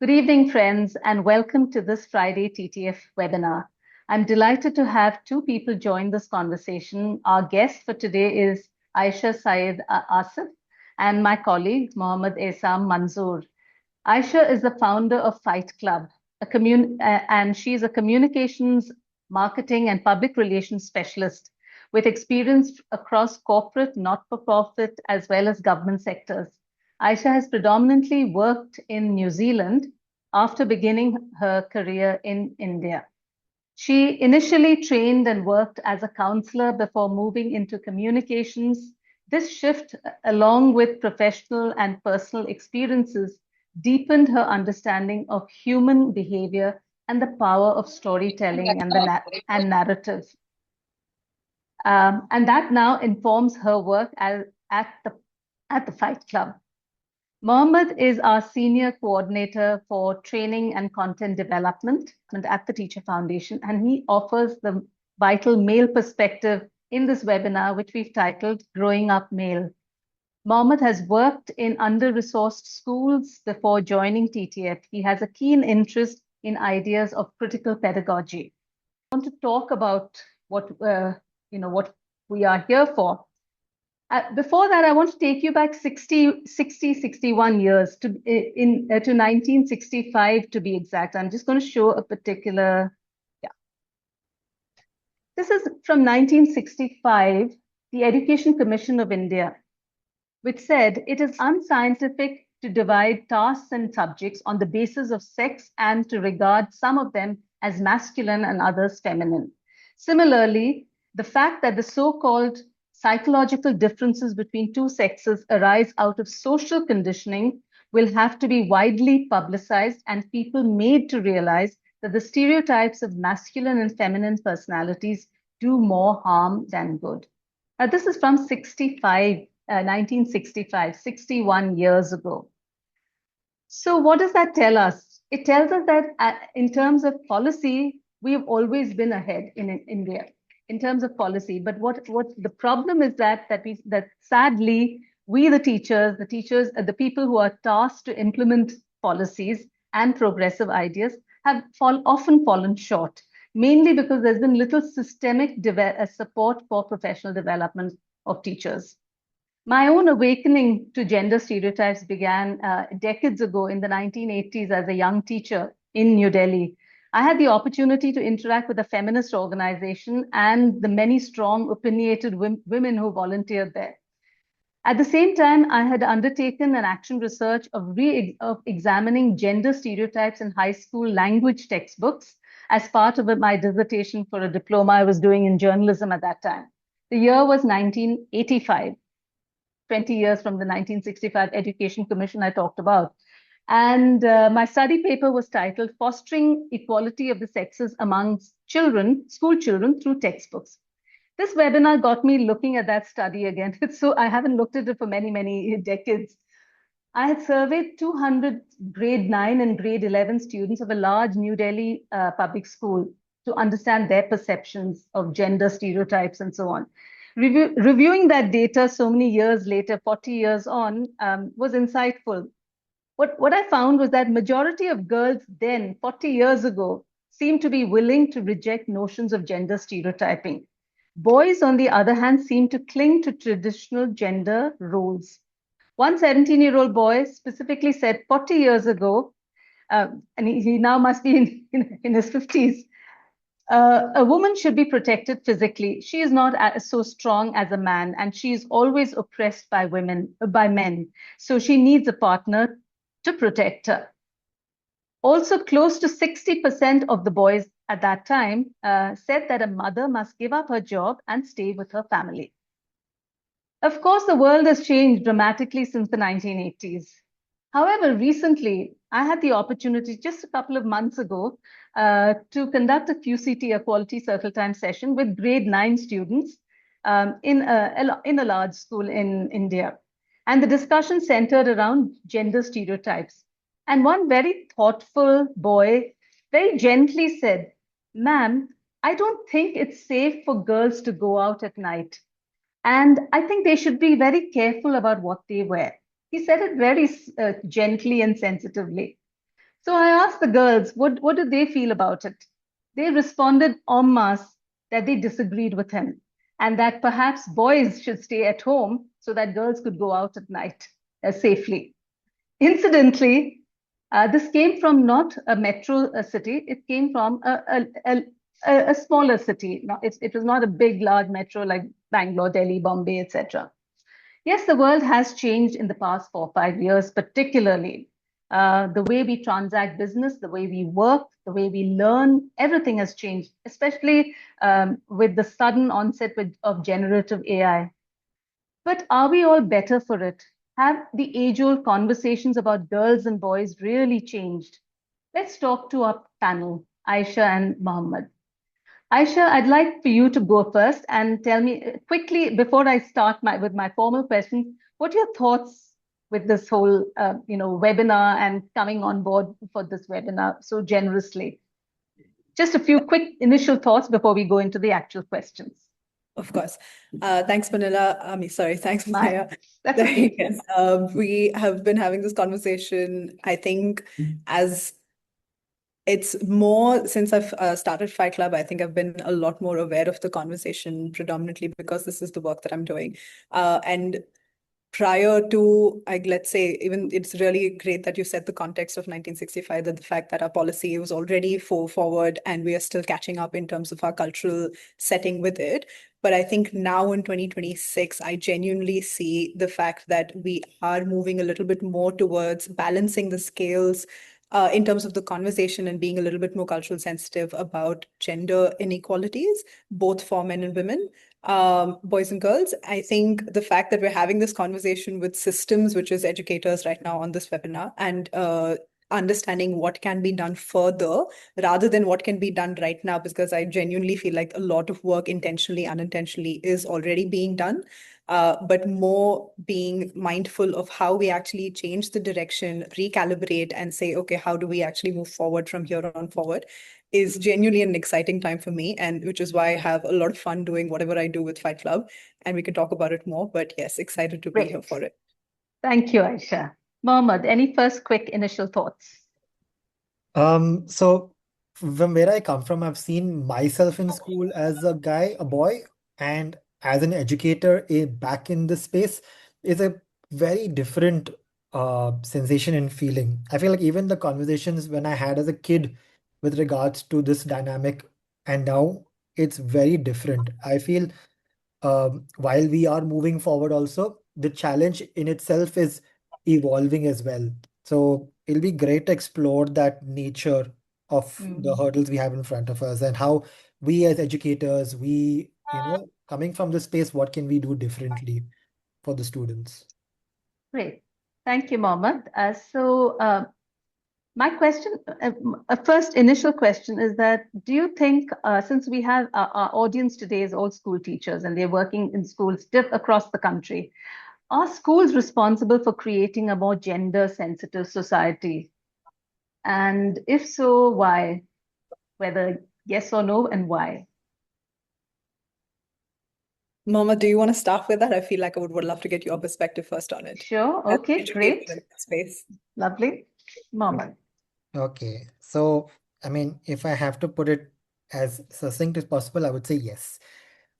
Good evening, friends, and welcome to this Friday TTF webinar. I'm delighted to have two people join this conversation. Our guest for today is Aisha Syed Asif and my colleague, Mohammed Essam Manzoor. Aisha is the founder of Fight Club, and she's a communications, marketing, and public relations specialist with experience across corporate, not-for-profit, as well as government sectors. Aisha has predominantly worked in New Zealand after beginning her career in India. She initially trained and worked as a counselor before moving into communications. This shift, along with professional and personal experiences, deepened her understanding of human behavior and the power of storytelling and narrative. And that now informs her work at the Fight Club. Mohammed is our senior coordinator for training and content development at the Teacher Foundation, and he offers the vital male perspective in this webinar, which we've titled Growing Up Male. Mohammed has worked in under-resourced schools before joining TTF. He has a keen interest in ideas of critical pedagogy. I want to talk about what we are here for. Before that, I want to take you back 61 years to 1965 to be exact. I'm just going to show a particular, This is from 1965, the Education Commission of India, which said it is unscientific to divide tasks and subjects on the basis of sex and to regard some of them as masculine and others feminine. Similarly, the fact that the so-called psychological differences between two sexes arise out of social conditioning will have to be widely publicized and people made to realize that the stereotypes of masculine and feminine personalities do more harm than good. This is from 1965, 61 years ago. So what does that tell us? It tells us that in terms of policy, we've always been ahead in India in terms of policy. But what the problem is that sadly, we, the teachers, the people who are tasked to implement policies and progressive ideas have often fallen short, mainly because there's been little systemic support for professional development of teachers. My own awakening to gender stereotypes began decades ago in the 1980s as a young teacher in New Delhi. I had the opportunity to interact with a feminist organization and the many strong, opinionated women who volunteered there. At the same time, I had undertaken an action research of examining gender stereotypes in high school language textbooks as part of my dissertation for a diploma I was doing in journalism at that time. The year was 1985, 20 years from the 1965 Education Commission I talked about. And my study paper was titled Fostering Equality of the Sexes Amongst Children, School Children Through Textbooks. This webinar got me looking at that study again. So I haven't looked at it for many, many decades. I had surveyed 200 grade 9 and grade 11 students of a large New Delhi public school to understand their perceptions of gender stereotypes and so on. Reviewing that data so many years later, 40 years on, was insightful. What I found was that majority of girls then, 40 years ago, seemed to be willing to reject notions of gender stereotyping. Boys, on the other hand, seemed to cling to traditional gender roles. One 17-year-old boy specifically said 40 years ago, and he now must be in his 50s, a woman should be protected physically. She is not so strong as a man, and she is always oppressed by men. So she needs a partner to protect her. Also, close to 60% of the boys at that time said that a mother must give up her job and stay with her family. Of course, the world has changed dramatically since the 1980s. However, recently, I had the opportunity just a couple of months ago to conduct a QCT, a Quality Circle Time session with grade 9 students in a large school in India. And the discussion centered around gender stereotypes. And one very thoughtful boy very gently said, "Ma'am, I don't think it's safe for girls to go out at night. And I think they should be very careful about what they wear." He said it very gently and sensitively. So I asked the girls, what do they feel about it? They responded en masse that they disagreed with him and that perhaps boys should stay at home so that girls could go out at night safely. Incidentally, this came from not a metro city, it came from a smaller city. It was not a big, large metro like Bangalore, Delhi, Bombay, etc. Yes, the world has changed in the past 4 or 5 years, particularly. The way we transact business, the way we work, the way we learn, everything has changed, especially with the sudden onset of generative AI. But are we all better for it? Have the age-old conversations about girls and boys really changed? Let's talk to our panel, Aisha and Mohammed. Aisha, I'd like for you to go first and tell me quickly before I start with my formal questions, what are your thoughts with this whole webinar and coming on board for this webinar so generously? Just a few quick initial thoughts before we go into the actual questions. Of course. Thanks, Manila. Thanks, Maya. That's okay. Yes, we have been having this conversation, I think, as it's more since I've started Fight Club, I think I've been a lot more aware of the conversation predominantly because this is the work that I'm doing. And prior to, let's say, even it's really great that you set the context of 1965, that the fact that our policy was already forward and we are still catching up in terms of our cultural setting with it. But I think now in 2026, I genuinely see the fact that we are moving a little bit more towards balancing the scales in terms of the conversation and being a little bit more cultural sensitive about gender inequalities, both for men and women, boys and girls. I think the fact that we're having this conversation with systems, which is educators right now on this webinar, and understanding what can be done further rather than what can be done right now, because I genuinely feel like a lot of work intentionally, unintentionally is already being done. But more being mindful of how we actually change the direction, recalibrate, and say, okay, how do we actually move forward from here on forward is genuinely an exciting time for me, and which is why I have a lot of fun doing whatever I do with Fight Club, and we can talk about it more. But yes, excited to be here Great. for it. Thank you, Aisha. Mohammed, any first quick initial thoughts? So from where I come from, I've seen myself in school as a guy, a boy, and as an educator back in this space is a very different sensation and feeling. I feel like even the conversations when I had as a kid with regards to this dynamic and now it's very different. I feel while we are moving forward also, the challenge in itself is evolving as well. So it'll be great to explore that nature of the hurdles we have in front of us and how we as educators, coming from this space, what can we do differently for the students? Great. Thank you, Mohammed. My question, a first initial question is that do you think, since we have our audience today is all school teachers and they're working in schools across the country, are schools responsible for creating a more gender sensitive society? And if so, why? Whether yes or no, and why? Mama, do you want to start with that? I feel like I would love to get your perspective first on it. Sure. As Okay, an educator great. in that space. Lovely. Mohammed. Okay, so I mean, if I have to put it as succinct as possible, I would say yes.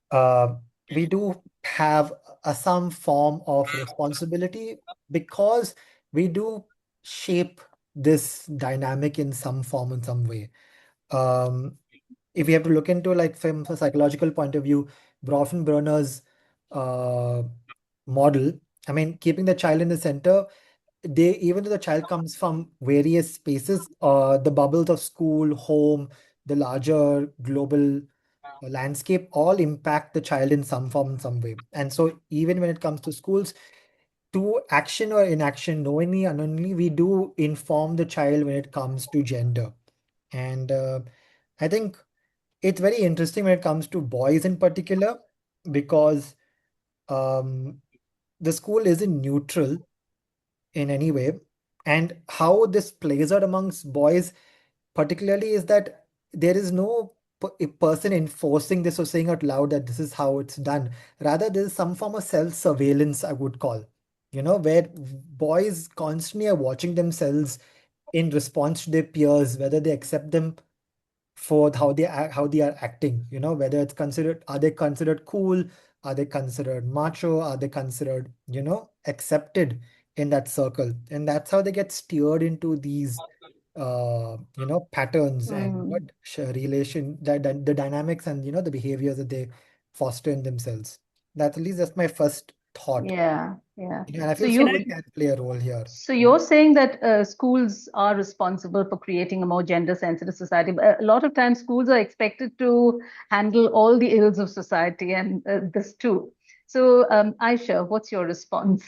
Uh, we do have some form of responsibility because we do shape this dynamic in some form, in some way. Um, if we have to look into like from a psychological point of view, Bronfenbrenner's uh, model, I mean, keeping the child in the center, they even though the child comes from various spaces, the bubbles of school, home, the larger global landscape all impact the child in some form, in some way. And so even when it comes to schools, to action or inaction, knowingly, unknowingly, we do inform the child when it comes to gender. And I think it's very interesting when it comes to boys in particular, because um, the school isn't neutral in any way. And how this plays out amongst boys, particularly, is that there is no a person enforcing this or saying out loud that this is how it's done. Rather, there is some form of self-surveillance, I would call, where boys constantly are watching themselves in response to their peers, whether they accept them for how they are acting, whether it's considered, are they considered cool, are they considered macho, are they considered, accepted in that circle, and that's how they get steered into these patterns and Mm. relation that the dynamics and the behaviors that they foster in themselves. That's at least that's my first thought. Yeah, yeah. And I So feel you, school can play a role here. so you're saying that schools are responsible for creating a more gender-sensitive society. But a lot of times, schools are expected to handle all the ills of society, and this too. So, Aisha, what's your response?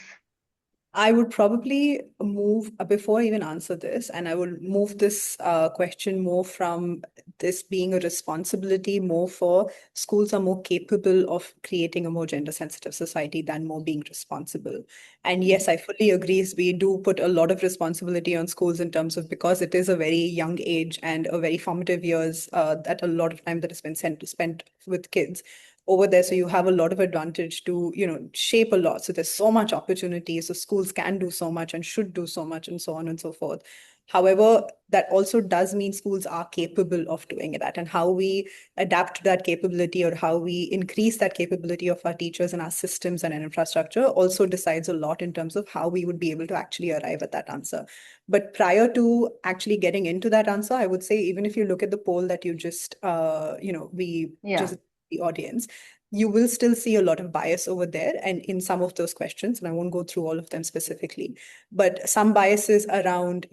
I would probably move before I even answer this, and I would move this question more from this being a responsibility more for schools are more capable of creating a more gender sensitive society than more being responsible. And yes, I fully agree. We do put a lot of responsibility on schools in terms of because it is a very young age and a very formative years that a lot of time that has been spent with kids over there. So you have a lot of advantage to, shape a lot. So there's so much opportunity. So schools can do so much and should do so much and so on and so forth. However, that also does mean schools are capable of doing that. And how we adapt to that capability or how we increase that capability of our teachers and our systems and our infrastructure also decides a lot in terms of how we would be able to actually arrive at that answer. But prior to actually getting into that answer, I would say even if you look at the poll that you just, we Yeah, just the audience, you will still see a lot of bias over there and in some of those questions, and I won't go through all of them specifically, but some biases around,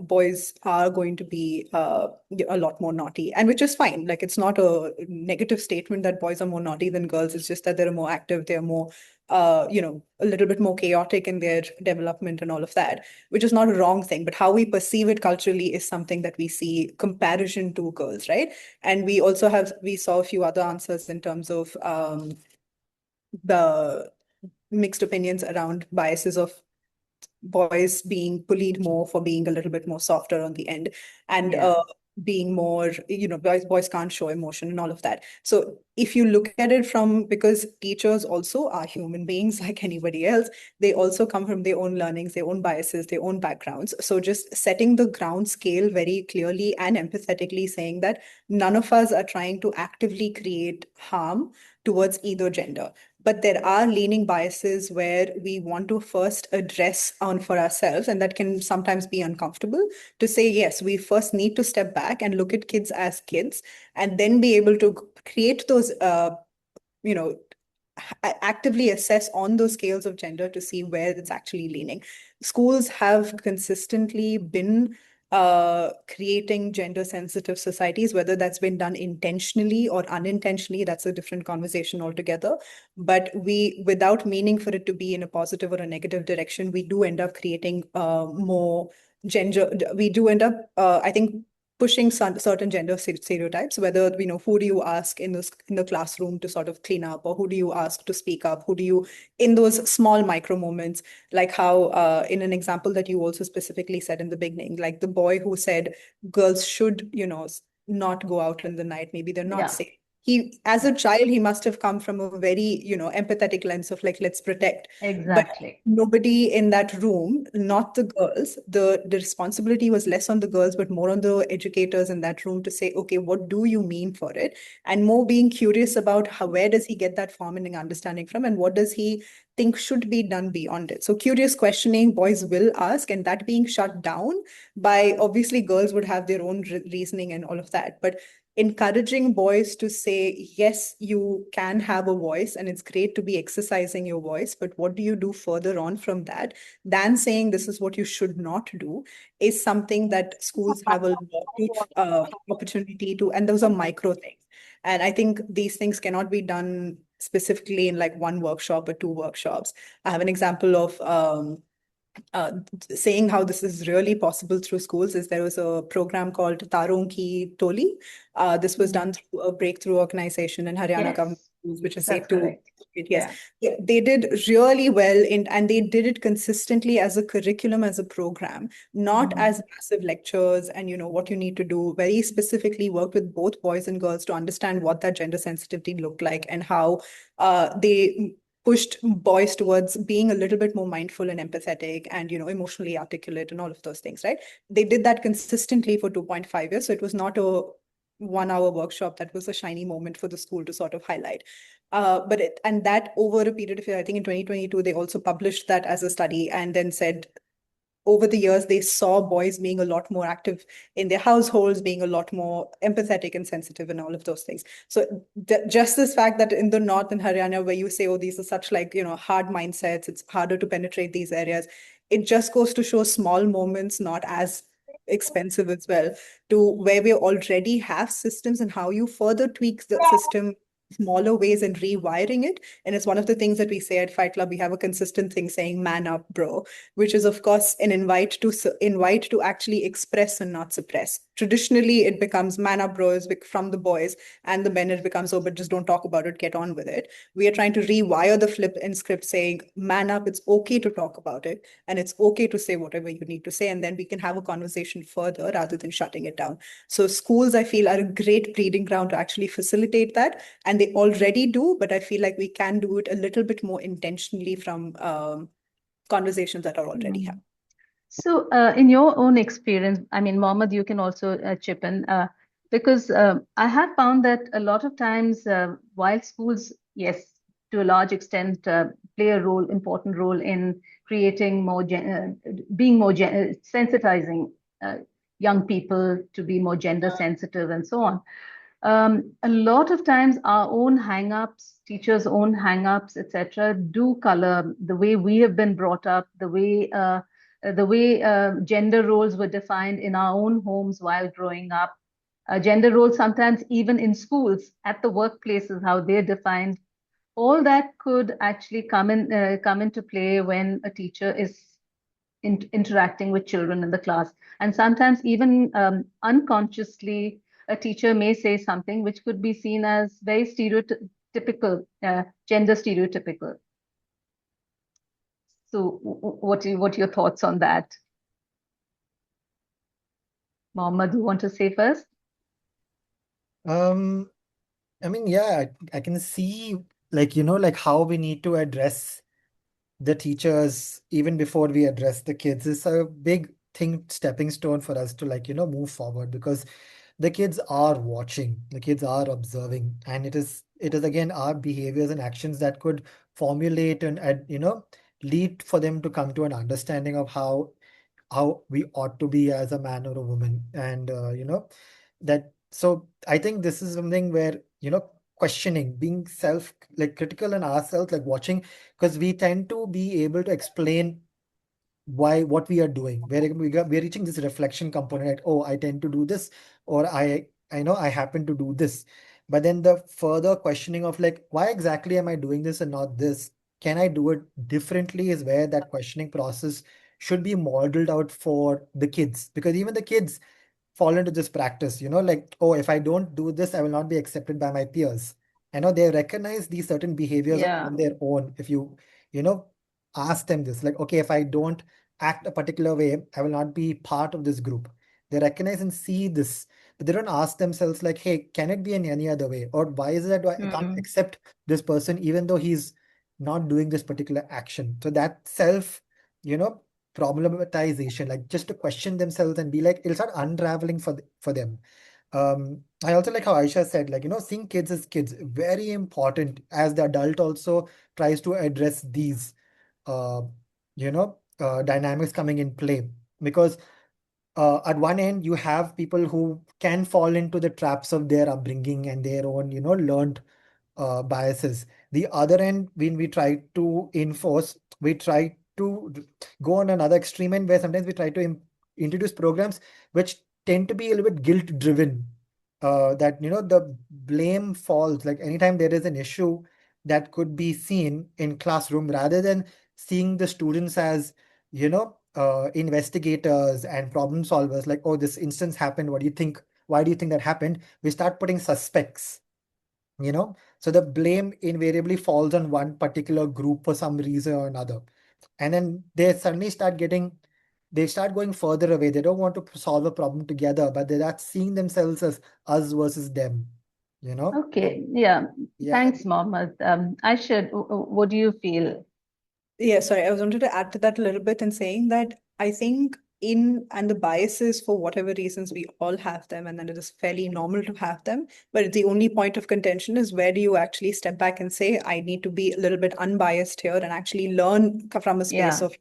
boys are going to be a lot more naughty, and which is fine. Like, it's not a negative statement that boys are more naughty than girls. It's just that they're more active, they're more a little bit more chaotic in their development and all of that, which is not a wrong thing. But how we perceive it culturally is something that we see comparison to girls, right? And we saw a few other answers in terms of the mixed opinions around biases of boys being bullied more for being a little bit more softer on the end and yeah, being more, boys can't show emotion and all of that. So if you look at it from, because teachers also are human beings like anybody else, they also come from their own learnings, their own biases, their own backgrounds. So just setting the ground scale very clearly and empathetically saying that none of us are trying to actively create harm towards either gender. But there are leaning biases where we want to first address on for ourselves, and that can sometimes be uncomfortable to say, yes, we first need to step back and look at kids as kids, and then be able to create those, you know, actively assess on those scales of gender to see where it's actually leaning. Schools have consistently been creating gender sensitive societies, whether that's been done intentionally or unintentionally, that's a different conversation altogether. But without meaning for it to be in a positive or a negative direction, we do end up creating more gender. We do end up, I think, pushing certain gender stereotypes, whether, who do you ask in the classroom to sort of clean up, or who do you ask to speak up, who do you, in those small micro moments, like how in an example that you also specifically said in the beginning, like the boy who said girls should, not go out in the night, maybe they're not yeah, safe. He, as a yeah, child, he must have come from a very, empathetic lens of like, let's protect. But exactly. nobody in that room, not the girls, the responsibility was less on the girls, but more on the educators in that room to say, okay, what do you mean for it? And more being curious about where does he get that forming understanding from, and what does he think should be done beyond it. So curious questioning, boys will ask, and that being shut down by, obviously girls would have their own reasoning and all of that. But encouraging boys to say, yes, you can have a voice and it's great to be exercising your voice, but what do you do further on from that, than saying this is what you should not do, is something that schools have a huge opportunity to, and those are micro things. And I think these things cannot be done specifically in like one workshop or two workshops. I have an example of uh, saying how this is really possible through schools. Is there was a program called Taron Ki Toli. This was Mhm. done through a breakthrough organization in Haryana government, Yes, which is that's safe to, correct. yes. Yeah. They did really well and they did it consistently as a curriculum, as a program, not Mhm. as massive lectures and what you need to do. Very specifically worked with both boys and girls to understand what that gender sensitivity looked like and how they pushed boys towards being a little bit more mindful and empathetic and, emotionally articulate and all of those things, right? They did that consistently for 2.5 years. So it was not a 1 hour workshop that was a shiny moment for the school to sort of highlight. And that over a period of, I think in 2022, they also published that as a study and then said over the years, they saw boys being a lot more active in their households, being a lot more empathetic and sensitive and all of those things. So just this fact that in the North in Haryana, where you say, oh, these are such like, hard mindsets, it's harder to penetrate these areas. It just goes to show small moments, not as expensive as well, to where we already have systems and how you further tweak the system smaller ways and rewiring it. And it's one of the things that we say at Fight Club. We have a consistent thing saying man up, bro, which is of course an invite to actually express and not suppress. Traditionally, it becomes man up, bros from the boys, and the men it becomes, oh, but just don't talk about it, get on with it. We are trying to rewire the flip in script saying, man up, it's okay to talk about it, and it's okay to say whatever you need to say, and then we can have a conversation further rather than shutting it down. So schools, I feel, are a great breeding ground to actually facilitate that, and they already do, but I feel like we can do it a little bit more intentionally from conversations that are already happening. So, in your own experience, I mean, Mohammed, you can also chip in because I have found that a lot of times, while schools, yes, to a large extent, play a important role in creating being more sensitizing young people to be more gender sensitive and so on. A lot of times our own hang-ups, teachers' own hang-ups, etc., do color the way we have been brought up, the way gender roles were defined in our own homes while growing up. Gender roles sometimes even in schools, at the workplaces, how they're defined. All that could actually come into play when a teacher is interacting with children in the class. And sometimes even unconsciously, a teacher may say something which could be seen as very stereotypical, gender stereotypical. So what are your thoughts on that? Mohammed, you want to say first? Um, I mean, yeah, I can see like how we need to address the teachers even before we address the kids is a big thing, stepping stone for us to move forward because the kids are watching, the kids are observing, and it is again our behaviors and actions that could formulate and lead for them to come to an understanding of how we ought to be as a man or a woman. And that so I think this is something where questioning, being self critical in ourselves, like watching, because we tend to be able to explain why what we are doing. We're reaching this reflection component, like, oh, I tend to do this, or I know I happen to do this. But then the further questioning of like, why exactly am I doing this and not this? Can I do it differently? Is where that questioning process should be modeled out for the kids, because even the kids fall into this practice, like, oh, if I don't do this, I will not be accepted by my peers. I know they recognize these certain behaviors Yeah. on their own. If you know, ask them this, like, okay, if I don't act a particular way, I will not be part of this group. They recognize and see this, but they don't ask themselves, like, hey, can it be in any other way? Or why is it that I can't accept this person even though he's not doing this particular action? So that you know, problematization, like just to question themselves and be like, it'll start unraveling for them. I also like how Aisha said, like, seeing kids as kids, very important as the adult also tries to address these, uh, dynamics coming in play. Because at one end, you have people who can fall into the traps of their upbringing and their own, learned biases. The other end, when we try to enforce, we try to go on another extreme end where sometimes we try to introduce programs which tend to be a little bit guilt driven. That the blame falls, like anytime there is an issue that could be seen in classroom, rather than seeing the students as investigators and problem solvers, like, oh, this instance happened, what do you think, why do you think that happened? We start putting suspects, so the blame invariably falls on one particular group for some reason or another. And then they suddenly they start going further away. They don't want to solve a problem together, but they're not seeing themselves as us versus them. you know? Okay, yeah. Yeah, Thanks, Mohammed. Aisha, what do you feel? Yeah, sorry, I was wanted to add to that a little bit and saying that I think and the biases for whatever reasons we all have them, and then it is fairly normal to have them. But the only point of contention is where do you actually step back and say, I need to be a little bit unbiased here and actually learn from a space Yeah. of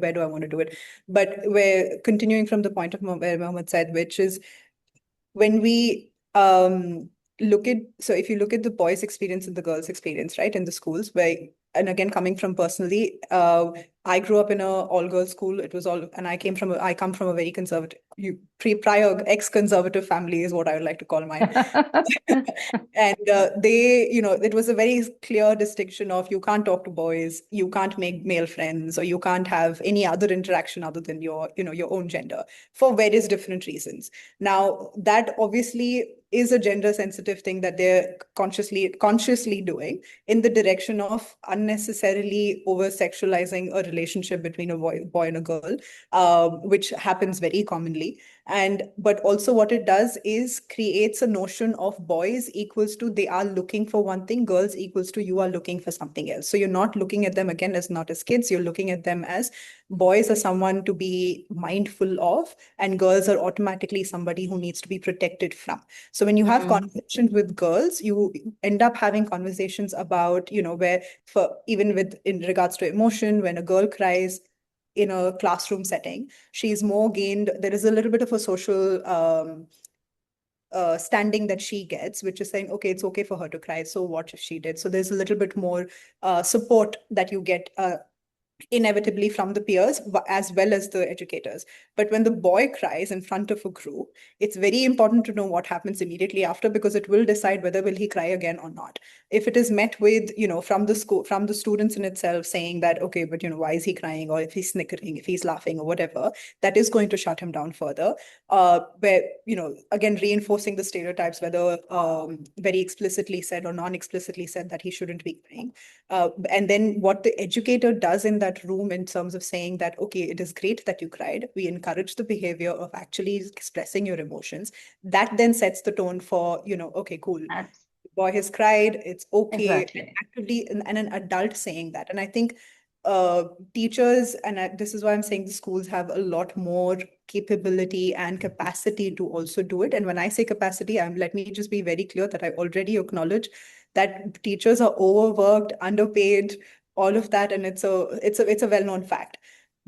where do I want to do it? But we're continuing from the point of where Mohammed said, which is when we look at, so if you look at the boys' experience and the girls' experience, right, in the schools, where, and again, coming from personally, I grew up in a all-girls school. It was all, and I come from a very conservative, prior ex-conservative family is what I would like to call mine. And it was a very clear distinction of you can't talk to boys, you can't make male friends, or you can't have any other interaction other than your own gender for various different reasons. Now, that obviously is a gender sensitive thing that they're consciously doing in the direction of unnecessarily over sexualizing a relationship between a boy and a girl, which happens very commonly. But also what it does is creates a notion of boys equals to they are looking for one thing, girls equals to you are looking for something else. So you're not looking at them again as not as kids, you're looking at them as boys are someone to be mindful of, and girls are automatically somebody who needs to be protected from. So when you have conversations with girls, you end up having conversations about, where for even with in regards to emotion, when a girl cries in a classroom setting, she's more gained. There is a little bit of a social standing that she gets, which is saying, okay, it's okay for her to cry. So what if she did? So there's a little bit more support that you get inevitably from the peers as well as the educators. But when the boy cries in front of a group, it's very important to know what happens immediately after, because it will decide whether will he cry again or not. If it is met with, from the school, from the students in itself saying that, okay, but why is he crying? Or if he's snickering, if he's laughing or whatever, that is going to shut him down further. Where, again, reinforcing the stereotypes, whether very explicitly said or non-explicitly said that he shouldn't be crying. And then what the educator does in that room in terms of saying that, okay, it is great that you cried. We encourage the behavior of actually expressing your emotions. That then sets the tone for, okay, cool. That's Boy has cried, it's okay. exactly. Actively, and an adult saying that. And I think teachers, and this is why I'm saying the schools have a lot more capability and capacity to also do it. And when I say capacity, let me just be very clear that I already acknowledge that teachers are overworked, underpaid, all of that, and it's a well-known fact.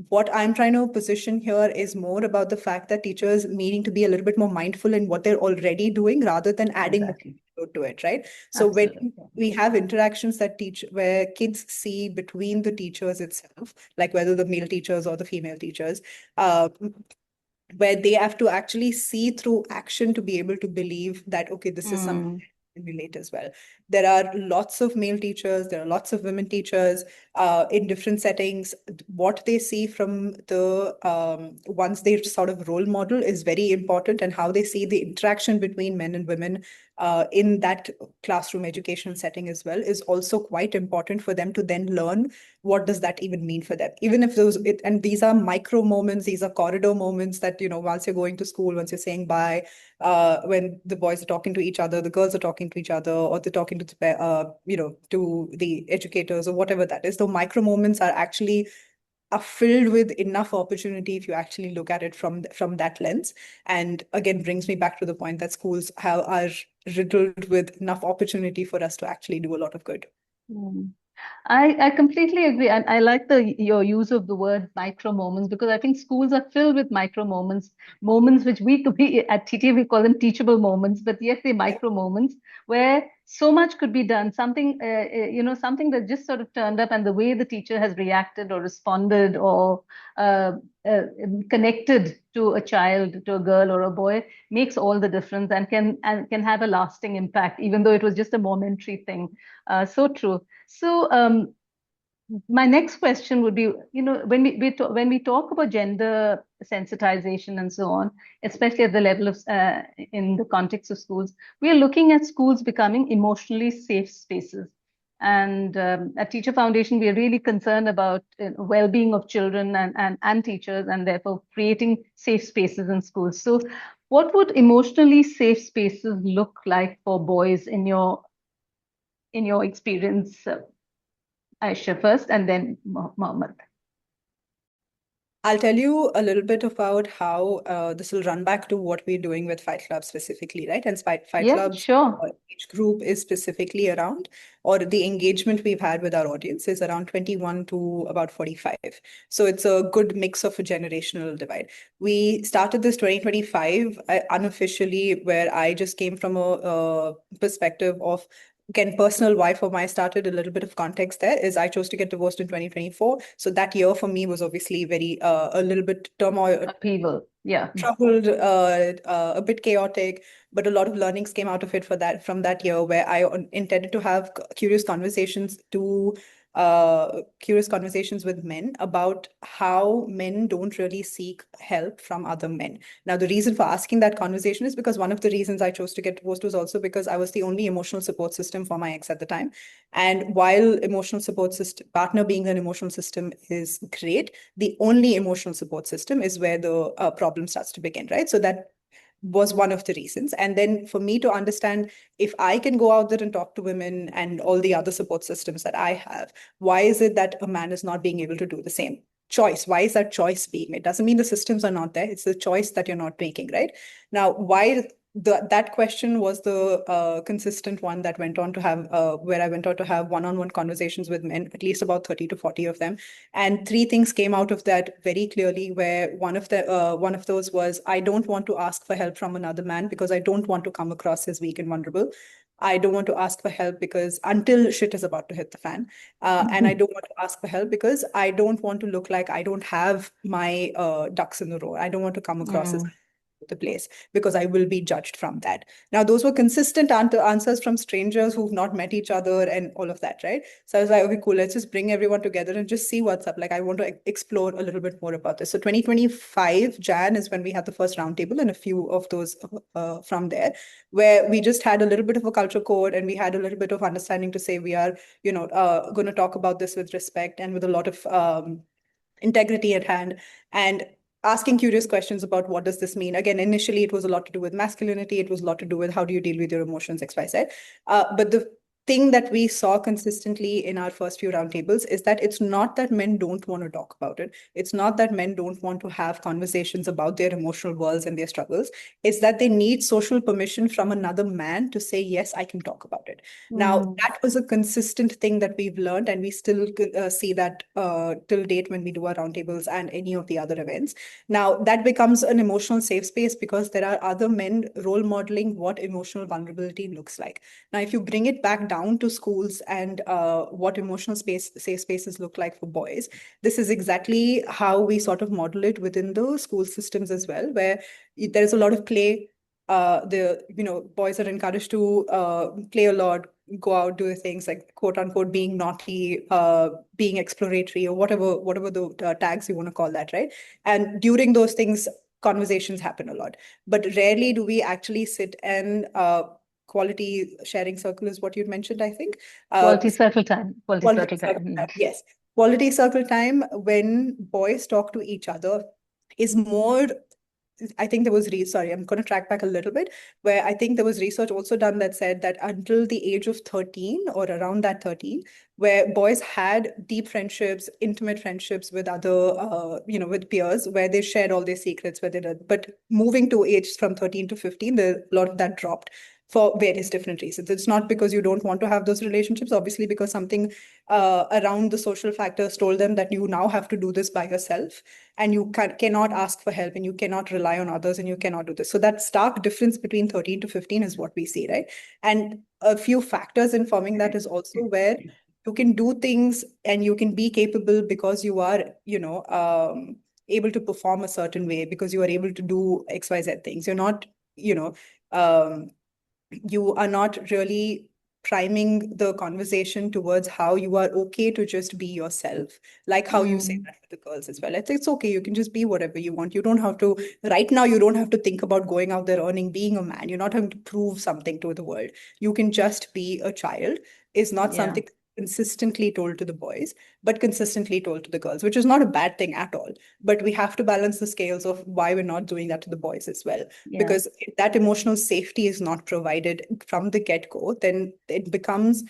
What I'm trying to position here is more about the fact that teachers needing to be a little bit more mindful in what they're already doing rather than adding more Exactly. to it, right? So when Absolutely. we have interactions that where kids see between the teachers itself, like whether the male teachers or the female teachers, uh, where they have to actually see through action to be able to believe that, okay, this is something I can relate as well. There are lots of male teachers, there are lots of women teachers in different settings. What they see from the once they sort of role model is very important, and how they see the interaction between men and women in that classroom education setting as well is also quite important for them to then learn what does that even mean for them. Even if and these are micro moments, these are corridor moments that, once you're going to school, once you're saying bye, when the boys are talking to each other, the girls are talking to each other, or they're talking to to the educators or whatever that is. The micro moments are filled with enough opportunity if you actually look at it from that lens. And again, brings me back to the point that schools are riddled with enough opportunity for us to actually do a lot of good. Mm. I completely agree. And I like your use of the word micro moments, because I think schools are filled with micro moments, moments which we at TTF, we call them teachable moments, but yet they're micro moments where so much could be done. Something, something that just sort of turned up, and the way the teacher has reacted or responded or uh, uh, connected to a child, to a girl or a boy, makes all the difference and can have a lasting impact, even though it was just a momentary thing. So true. So my next question would be, when we talk about gender sensitization and so on, especially at the level of in the context of schools, we are looking at schools becoming emotionally safe spaces. And at Teacher Foundation, we are really concerned about well-being of children and teachers, and therefore creating safe spaces in schools. So What would emotionally safe spaces look like for boys in your experience, Aisha first, and then Mohammed? I'll tell you a little bit about how this will run back to what we're doing with Fight Club specifically, right? And Fight Yeah, Club's sure. age group is specifically around, or the engagement we've had with our audience is around 21 to about 45. So it's a good mix of a generational divide. We started this 2025 unofficially, where I just came from a perspective of, again, personal why for my started, a little bit of context there is I chose to get divorced in 2024. So that year for me was obviously very, a little bit turmoil, Upheaval. Yeah. troubled, a bit chaotic, but a lot of learnings came out of it from that year, where I intended to have curious conversations with men about how men don't really seek help from other men. Now, the reason for asking that conversation is because one of the reasons I chose to get divorced was also because I was the only emotional support system for my ex at the time. And while emotional support system, partner being an emotional system is great, the only emotional support system is where the problem starts to begin, right? So that was one of the reasons. And then for me to understand, if I can go out there and talk to women and all the other support systems that I have, why is it that a man is not being able to do the same? Choice. Why is that choice being made? Doesn't mean the systems are not there. It's the choice that you're not making, right? Now, why that question was the consistent one that went on to have where I went on to have one-on-one conversations with men, at least about 30 to 40 of them. And three things came out of that very clearly, where one of those was, I don't want to ask for help from another man because I don't want to come across as weak and vulnerable. I don't want to ask for help because until shit is about to hit the fan. And I don't want to ask for help because I don't want to look like I don't have my ducks in the row. I don't want to come across as the place because I will be judged from that. Now, those were consistent answers from strangers who've not met each other and all of that, right? So I was like, okay, cool, let's just bring everyone together and just see what's up. Like, I want to explore a little bit more about this. So 2025 Jan is when we had the first roundtable, and a few of those from there, where we just had a little bit of a culture code and we had a little bit of understanding to say we are, going to talk about this with respect and with a lot of integrity at hand, and asking curious questions about what does this mean. Again, initially it was a lot to do with masculinity. It was a lot to do with how do you deal with your emotions, XYZ. But the thing that we saw consistently in our first few roundtables is that it's not that men don't want to talk about it. It's not that men don't want to have conversations about their emotional worlds and their struggles. It's that they need social permission from another man to say, yes, I can talk about it. Now, that was a consistent thing that we've learned, and we still see that till date when we do our roundtables and any of the other events. Now, that becomes an emotional safe space because there are other men role modeling what emotional vulnerability looks like. Now, if you bring it back down to schools and what emotional safe spaces look like for boys, this is exactly how we sort of model it within the school systems as well, where there's a lot of play. Boys are encouraged to play a lot, go out, do things like quote unquote being naughty, being exploratory, or whatever the tags you want to call that, right? And during those things, conversations happen a lot, but rarely do we actually sit and quality sharing circle is what you mentioned, I think. Quality circle time. Quality Quality circle circle time. time, yes. Quality circle time when boys talk to each other is more. I think there was sorry, I'm going to track back a little bit, where I think there was research also done that said that until the age of 13 or around that 13, where boys had deep friendships, intimate friendships with other, with peers, where they shared all their secrets, where they did. But moving to age from 13 to 15, a lot of that dropped for various different reasons. It's not because you don't want to have those relationships, obviously, because something around the social factors told them that you now have to do this by yourself, and you cannot ask for help, and you cannot rely on others, and you cannot do this. So that stark difference between 13 to 15 is what we see, right? And a few factors informing that is also where you can do things and you can be capable because you are, able to perform a certain way, because you are able to do XYZ things. You're not, um, you are not really priming the conversation towards how you are okay to just be yourself, like how you say that with the girls as well. It's okay, you can just be whatever you want. You don't have to, right now, you don't have to think about going out there earning, being a man. You're not having to prove something to the world. You can just be a child is not Yeah. something consistently told to the boys, but consistently told to the girls, which is not a bad thing at all. But we have to balance the scales of why we're not doing that to the boys as well. Yeah. Because if that emotional safety is not provided from the get-go, then it becomes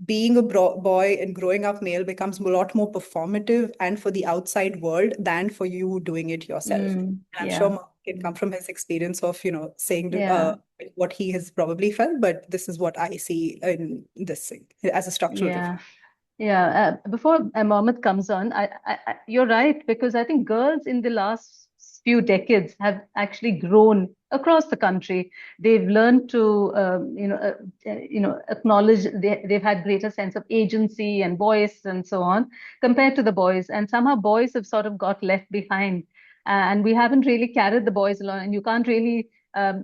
being a boy and growing up male becomes a lot more performative and for the outside world than for you doing it yourself. And I'm sure Yeah. Mark can come from his experience of, saying Yeah. what he has probably felt, but this is what I see in this thing as a structural Yeah. difference. Yeah, before Mohammed comes on, you're right, because I think girls in the last few decades have actually grown across the country. They've learned to, acknowledge they've had greater sense of agency and voice and so on compared to the boys. And somehow boys have sort of got left behind, and we haven't really carried the boys along. And you can't really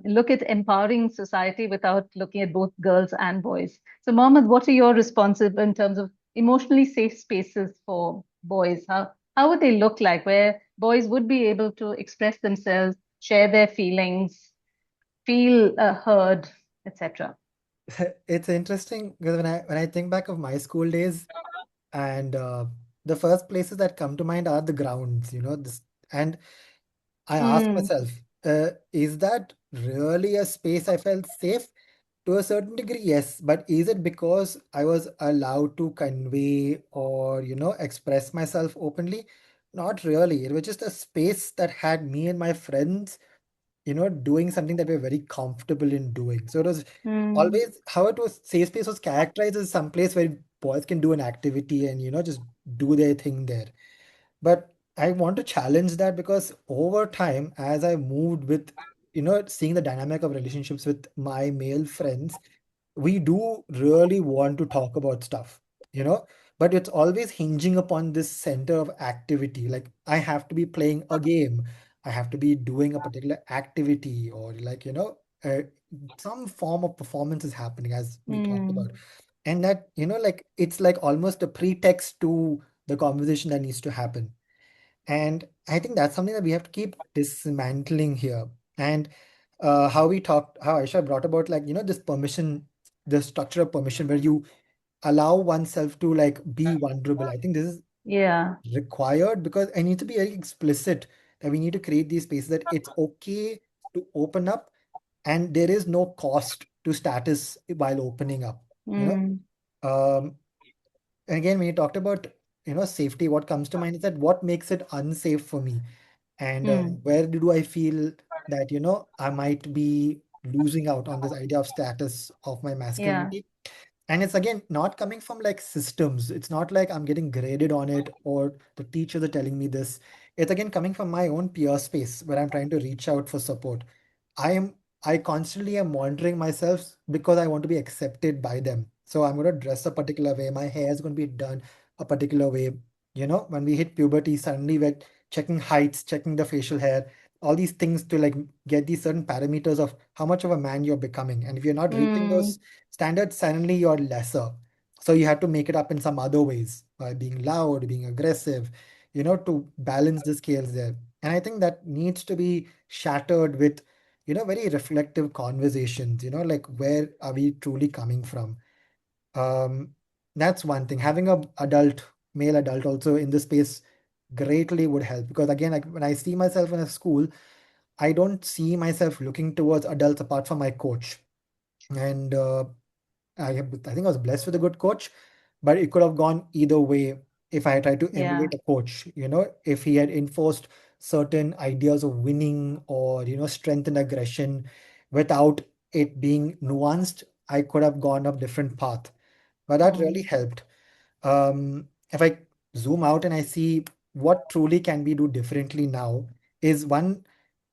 look at empowering society without looking at both girls and boys. So, Mohammed, what are your responses in terms of emotionally safe spaces for boys? How would they look like where boys would be able to express themselves, share their feelings, feel heard, etc.? It's interesting because when I think back of my school days, and the first places that come to mind are the grounds, this, and I ask Mm, myself, is that really a space I felt safe? To a certain degree, yes, but is it because I was allowed to convey or, express myself openly? Not really. It was just a space that had me and my friends, doing something that we're very comfortable in doing. So it was mm, always how it was, safe space was characterized as some place where boys can do an activity and, just do their thing there. But I want to challenge that because over time, as I moved with, seeing the dynamic of relationships with my male friends, we do really want to talk about stuff, you know, but it's always hinging upon this center of activity. Like I have to be playing a game, I have to be doing a particular activity, or like, some form of performance is happening as we talked about. mm, And that, like it's like almost a pretext to the conversation that needs to happen. And I think that's something that we have to keep dismantling here. And how we talked, how Aisha brought about, like, this permission, the structure of permission where you allow oneself to like be vulnerable. I think this is yeah. required because I need to be very explicit that we need to create these spaces that it's okay to open up and there is no cost to status while opening up, you know. Mm, Um, and again, when you talked about, safety, what comes to mind is that what makes it unsafe for me? And mm, where do I feel that, I might be losing out on this idea of status of my yeah. masculinity? And it's again not coming from like systems. It's not like I'm getting graded on it or the teachers are telling me this. It's again coming from my own peer space where I'm trying to reach out for support. I am I constantly am monitoring myself because I want to be accepted by them. So I'm going to dress a particular way. My hair is going to be done a particular way. When we hit puberty, suddenly we're checking heights, checking the facial hair, all these things to like get these certain parameters of how much of a man you're becoming. And if you're not reaching Mm, those standards, suddenly you're lesser. So you have to make it up in some other ways by being loud, being aggressive, to balance the scales there. And I think that needs to be shattered with, very reflective conversations, like where are we truly coming from? Um, that's one thing. Having a male adult also in the space greatly would help because again, like when I see myself in a school, I don't see myself looking towards adults apart from my coach. And I think I was blessed with a good coach, but it could have gone either way if I had tried to yeah. emulate a coach, if he had enforced certain ideas of winning or, strength and aggression without it being nuanced, I could have gone a different path. But that really Mm, helped. If I zoom out and I see what truly can we do differently now is one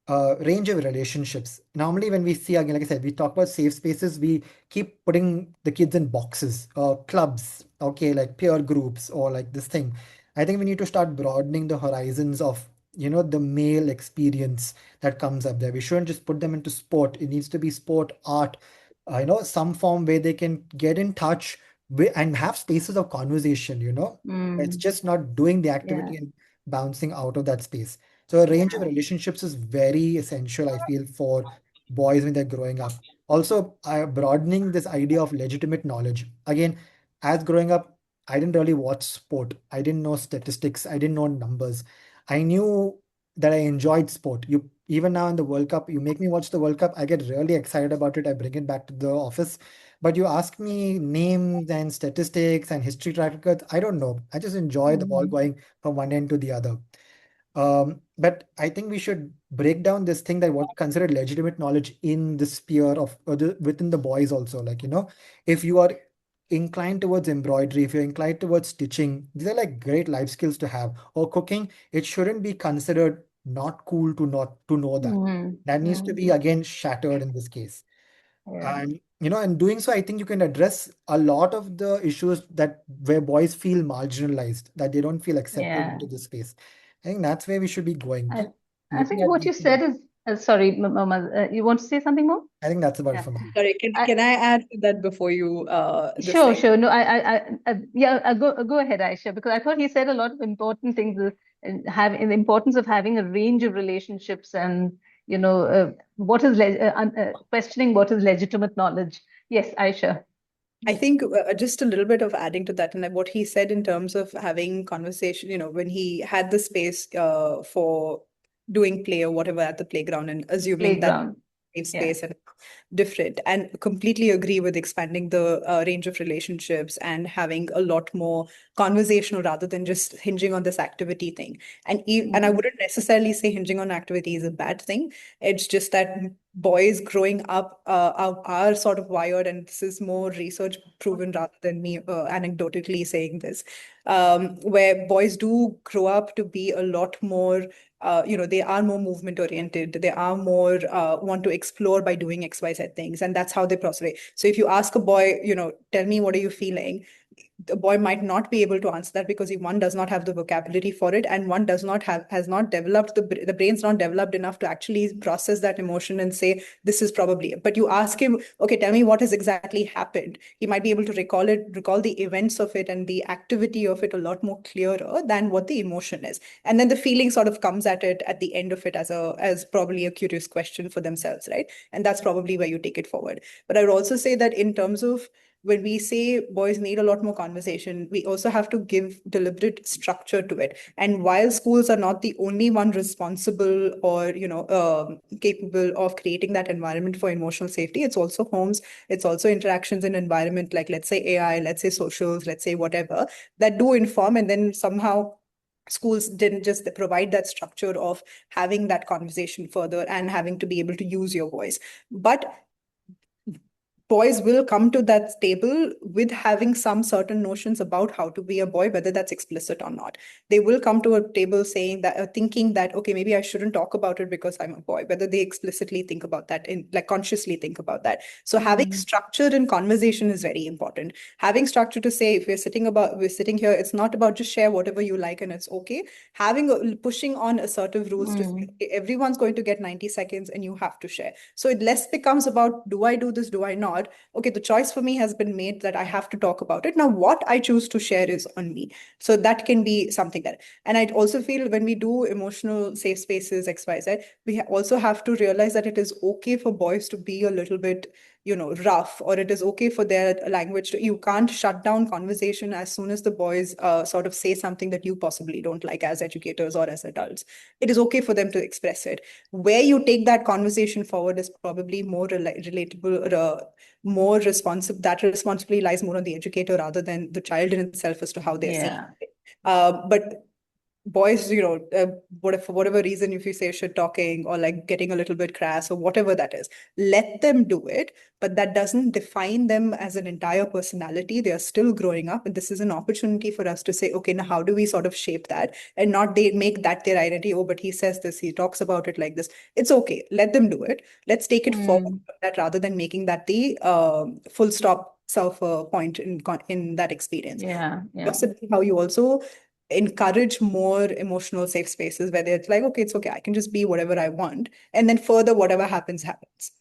range of relationships. Normally, when we see, again, like I said, we talk about safe spaces, we keep putting the kids in boxes, clubs, okay, like peer groups or like this thing. I think we need to start broadening the horizons of, the male experience that comes up there. We shouldn't just put them into sport. It needs to be sport, art, some form where they can get in touch with, and have spaces of conversation, It's mm, just not doing the yeah. activity and bouncing out of that space. So a range of Yeah. relationships is very essential, I feel, for boys when they're growing up. Also, broadening this idea of legitimate knowledge. Again, as growing up, I didn't really watch sport. I didn't know statistics. I didn't know numbers. I knew that I enjoyed sport. You even now in the World Cup, you make me watch the World Cup. I get really excited about it. I bring it back to the office. But you ask me names and statistics and history track records, I don't know. I just enjoy the ball Mm. going from one end to the other. But I think we should break down this thing that what considered legitimate knowledge in the sphere of within the boys also. Like, if you are inclined towards embroidery, if you're inclined towards stitching, these are like great life skills to have. Or cooking, it shouldn't be considered not cool to not to know that. Mm. That needs to Mm. be again shattered in this case. Yeah. And in doing so, I think you can address a lot of the issues that where boys feel marginalized, that they don't feel accepted Yeah. into this space. I think that's where we should be going. I, I Looking think at what you these things. said is, sorry, Mohammed, you want to say something more? I think that's about it Yeah. for me. Sorry, I, can I add to that before you this Sure, thing? sure. No, yeah, go ahead, Aisha, because I thought he said a lot of important things, and having the importance of having a range of relationships, and what is questioning what is legitimate knowledge. Yes, Aisha. I think just a little bit of adding to that, and like what he said in terms of having conversation, when he had the space for doing play or whatever at the playground and assuming that Playground. safe Yeah. space and different, and completely agree with expanding the range of relationships and having a lot more conversational rather than just hinging on this activity thing. And I Mm. wouldn't necessarily say hinging on activity is a bad thing. It's just that boys growing up are sort of wired, and this is more research proven rather than me anecdotally saying this, where boys do grow up to be a lot more they are more movement oriented. They are more want to explore by doing XYZ things, and that's how they prosper. So if you ask a boy, tell me what are you feeling, the boy might not be able to answer that because one does not have the vocabulary for it, and one does not have has not developed the brain's not developed enough to actually process that emotion and say this is probably it. But you ask him, okay, tell me what has exactly happened, he might be able to recall the events of it and the activity of it a lot more clearer than what the emotion is. And then the feeling sort of comes at it at the end of it as probably a curious question for themselves, right? And that's probably where you take it forward. But I would also say that in terms of when we say boys need a lot more conversation, we also have to give deliberate structure to it. And while schools are not the only one responsible or capable of creating that environment for emotional safety, it's also homes, it's also interactions in environment like, let's say AI, let's say socials, let's say whatever, that do inform. And then somehow schools didn't just provide that structure of having that conversation further and having to be able to use your voice. But boys will come to that table with having some certain notions about how to be a boy, whether that's explicit or not. They will come to a table saying that, thinking that, okay, maybe I shouldn't talk about it because I'm a boy, whether they explicitly think about that, in like consciously think about that. So having Mm. structure in conversation is very important. Having structure to say, if we're sitting here, it's not about just share whatever you like and it's okay. Pushing on assertive rules to say, Mm. okay, everyone's going to get 90 seconds and you have to share. So it less becomes about, do I do this, do I not? Okay, the choice for me has been made that I have to talk about it. Now, what I choose to share is on me. So that can be something that, and I also feel when we do emotional safe spaces, XYZ, we also have to realize that it is okay for boys to be a little bit, rough, or it is okay for their language to, you can't shut down conversation as soon as the boys sort of say something that you possibly don't like as educators or as adults. It is okay for them to express it. Where you take that conversation forward is probably more relatable, more responsive. That responsibility lies more on the educator rather than the child in itself as to how they're seeing Yeah. it. But boys, for whatever reason, if you say shit talking or like getting a little bit crass or whatever that is, let them do it. But that doesn't define them as an entire personality. They are still growing up. And this is an opportunity for us to say, okay, now how do we sort of shape that and not they make that their identity? Oh, but he says this, he talks about it like this. It's okay. Let them do it. Let's take it forward Mm. that rather than making that the full stop self point in that experience. Yeah. Yeah. Possibly how you also encourage more emotional safe spaces where it's like, okay, it's okay, I can just be whatever I want, and then further whatever happens happens.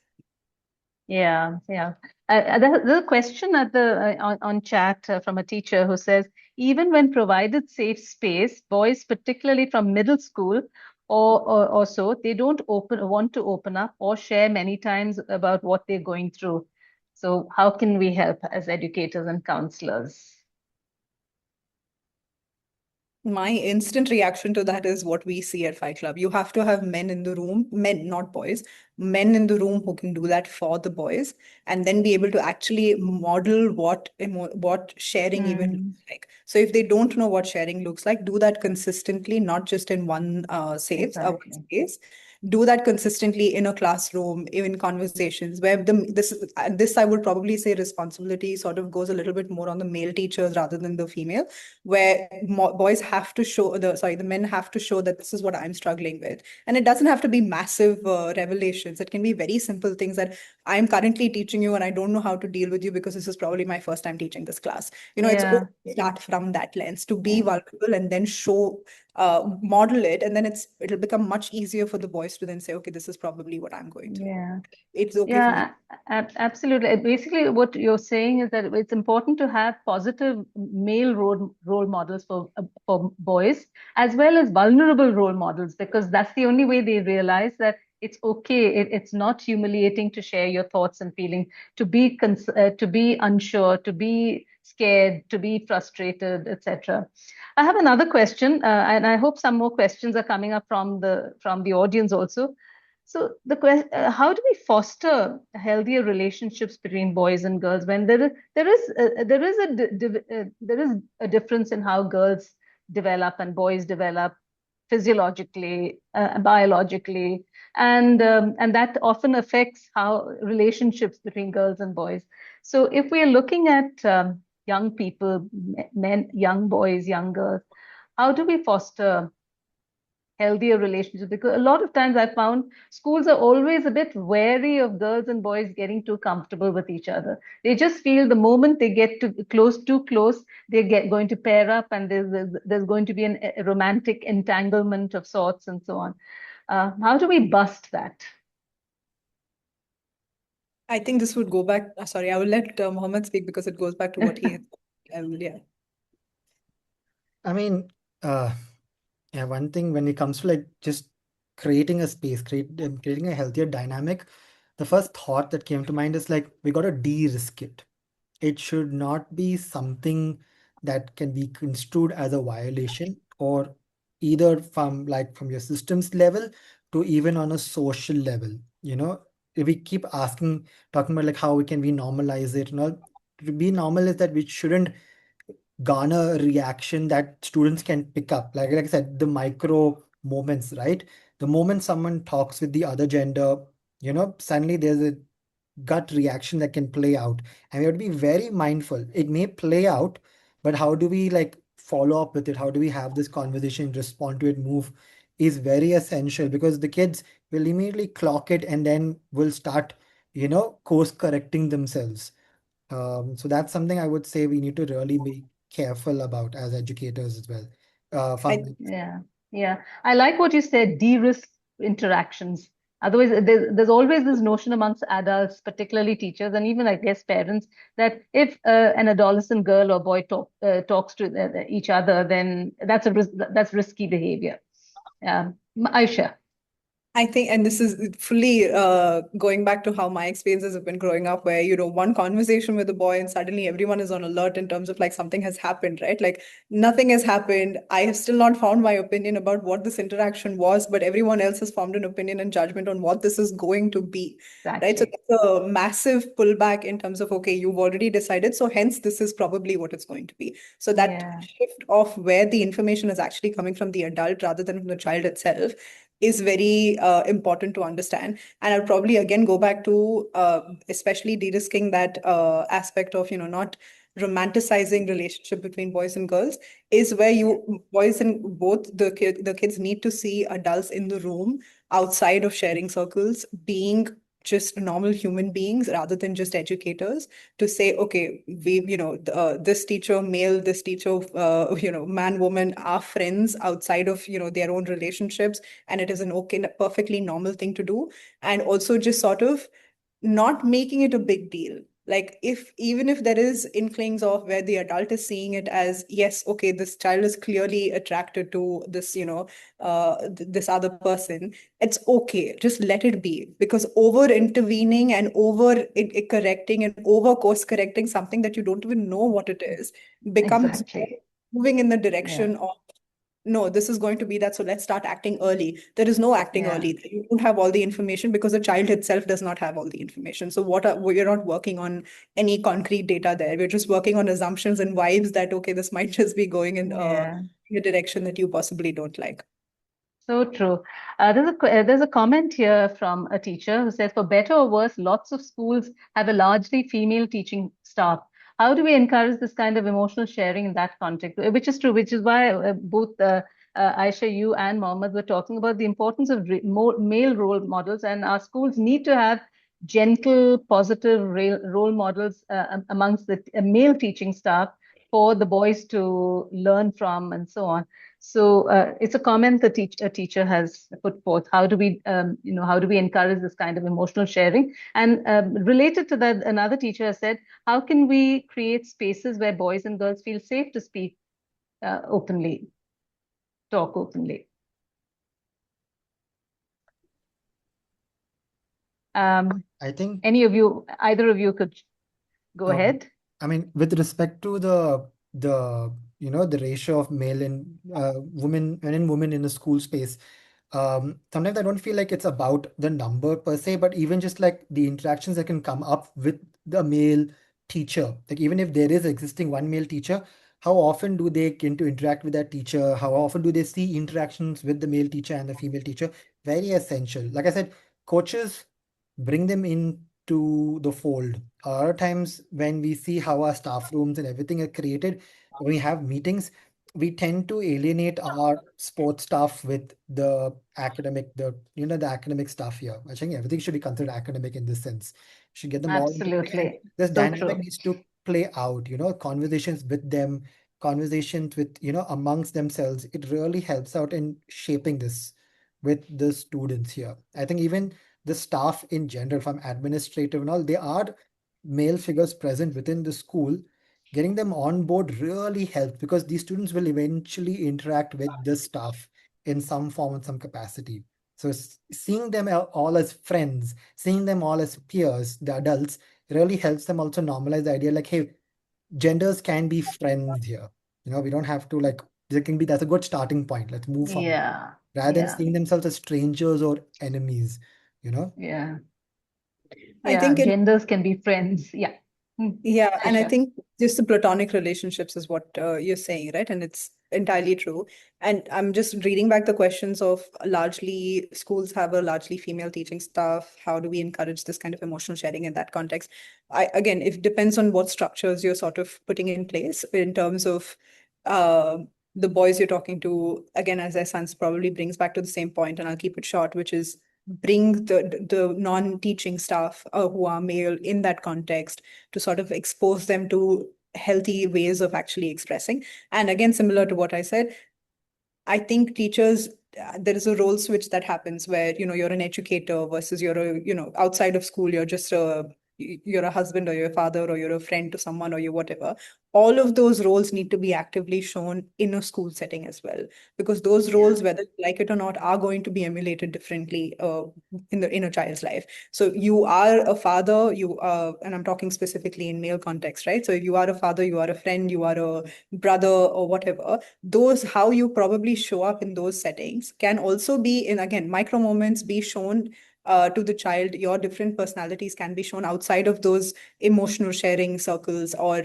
Yeah, yeah. There's a question at the on chat from a teacher who says, even when provided safe space, boys, particularly from middle school or so, they don't want to open up or share many times about what they're going through. So how can we help as educators and counselors? My instant reaction to that is what we see at Fight Club. You have to have men in the room, men, not boys, men in the room who can do that for the boys, and then be able to actually model what sharing even looks like. So if they don't know what sharing looks like, do that consistently, not just in one one Exactly. space. Do that consistently in a classroom, in conversations where this I would probably say responsibility sort of goes a little bit more on the male teachers rather than the female, where boys have to show the men have to show that this is what I'm struggling with. And it doesn't have to be massive revelations. It can be very simple things that I'm currently teaching you and I don't know how to deal with you because this is probably my first time teaching this class. It's Yeah. okay to start from that lens, to be Yeah. vulnerable and then show, model it, and then it'll become much easier for the boys to then say, okay, this is probably what I'm going through. Yeah. It's okay for me. Yeah, absolutely. Basically, what you're saying is that it's important to have positive male role models for boys, as well as vulnerable role models, because that's the only way they realize that it's okay. It's not humiliating to share your thoughts and feelings, to be unsure, to be scared, to be frustrated, etc. I have another question, and I hope some more questions are coming up from the audience also. So the question, how do we foster healthier relationships between boys and girls when there is a difference in how girls develop and boys develop physiologically, biologically, and that often affects how relationships between girls and boys. So if we're looking at young people, men, young boys, young girls, how do we foster healthier relationships? Because a lot of times I found schools are always a bit wary of girls and boys getting too comfortable with each other. They just feel the moment they get too close, going to pair up, and there's going to be a romantic entanglement of sorts and so on. How do we bust that? I think this would go back. Sorry, I will let Mohammed speak because it goes back to what he had. Yeah. I mean, yeah, one thing when it comes to like just creating a space, creating a healthier dynamic, the first thought that came to mind is like we got to de-risk it. It should not be something that can be construed as a violation, or either from your systems level to even on a social level. If we keep talking about like how we can we normalize it, to be normal is that we shouldn't garner a reaction that students can pick up. Like I said, the micro moments, right? The moment someone talks with the other gender, suddenly there's a gut reaction that can play out. And we have to be very mindful. It may play out, but how do we like follow up with it? How do we have this conversation, respond to it, move is very essential, because the kids will immediately clock it and then will start, course correcting themselves. So that's something I would say we need to really be careful about as educators as well. I From Yeah, yeah. I like what you said, de-risk interactions. Otherwise, there's always this notion amongst adults, particularly teachers, and even I guess parents, that if an adolescent girl or boy talks to each other, then that's risky behavior. Aisha. I think, and this is fully going back to how my experiences have been growing up, where, one conversation with a boy and suddenly everyone is on alert in terms of like something has happened, right? Like nothing has happened. I have still not found my opinion about what this interaction was, but everyone else has formed an opinion and judgment on what this is going to be, right? So Exactly. that's a massive pullback in terms of, okay, you've already decided, so hence this is probably what it's going to be. So that Yeah. shift of where the information is actually coming from the adult rather than from the child itself is very important to understand. And I'll probably again go back to especially de-risking that aspect of, not romanticizing relationship between boys and girls, is where you boys and both the kids need to see adults in the room outside of sharing circles being just normal human beings rather than just educators, to say, okay, this teacher male, this teacher man woman are friends outside of their own relationships, and it is an okay, perfectly normal thing to do. And also just sort of not making it a big deal. Like if even if there is inklings of where the adult is seeing it as, yes, okay, this child is clearly attracted to this, this other person, it's okay. Just let it be, because over intervening and over correcting and over course correcting something that you don't even know what it is becomes Exactly. moving in the Yeah. direction of no, this is going to be that, so let's start acting early. There is no acting Yeah. early. You don't have all the information because the child itself does not have all the information. So we're not working on any concrete data there. We're just working on assumptions and vibes that, okay, this might just be going Yeah. in a direction that you possibly don't like. So true. There's a comment here from a teacher who says, for better or worse, lots of schools have a largely female teaching staff. How do we encourage this kind of emotional sharing in that context? Which is true, which is why both Aisha, you and Mohammed were talking about the importance of more male role models, and our schools need to have gentle, positive role models amongst the male teaching staff for the boys to learn from and so on. So it's a comment that a teacher has put forth. How do we, how do we encourage this kind of emotional sharing? And related to that, another teacher has said, how can we create spaces where boys and girls feel safe to speak openly, talk openly? I think Either of you could go um, ahead. I mean, with respect to the ratio of male and women, men and women in the school space, sometimes I don't feel like it's about the number per se, but even just like the interactions that can come up with the male teacher. Like even if there is existing one male teacher, how often do they get to interact with that teacher? How often do they see interactions with the male teacher and the female teacher? Very essential. Like I said, coaches bring them into the fold. A lot of times when we see how our staff rooms and everything are created, when we have meetings, we tend to alienate our sports staff with the academic stuff here. I think everything should be considered academic in this sense. Should get them all into play, and Absolutely. this So dynamic true. needs to play out, conversations with them, conversations with, amongst themselves. It really helps out in shaping this with the students here. I think even the staff in general, from administrative and all, they are male figures present within the school. Getting them on board really helps because these students will eventually interact with the staff in some form and some capacity. So seeing them all as friends, seeing them all as peers, the adults, really helps them also normalize the idea like, hey, genders can be friends here. We don't have to like, that's a good starting point. Let's move from Yeah. rather than Yeah. seeing themselves as strangers or enemies, you know? Yeah. I Yeah. think in Genders can be friends. Yeah. Hmm. Yeah, and I Aisha. think just the platonic relationships is what you're saying, right? And it's entirely true. And I'm just reading back the questions of largely schools have a largely female teaching staff. How do we encourage this kind of emotional sharing in that context? Again, it depends on what structures you're sort of putting in place in terms of uh, the boys you're talking to. Again, as their sons probably brings back to the same point, and I'll keep it short, which is bring the non-teaching staff who are male in that context to sort of expose them to healthy ways of actually expressing. And again, similar to what I said, I think teachers, there is a role switch that happens where, you're an educator versus outside of school, you're a husband or you're a father or you're a friend to someone or you're whatever. All of those roles need to be actively shown in a school setting as well, because those Yeah. roles, whether you like it or not, are going to be emulated differently in a child's life. So you are a father, and I'm talking specifically in male context, right? So you are a father, you are a friend, you are a brother or whatever. Those, how you probably show up in those settings can also be in, again, micro moments, be shown to the child. Your different personalities can be shown outside of those emotional sharing circles or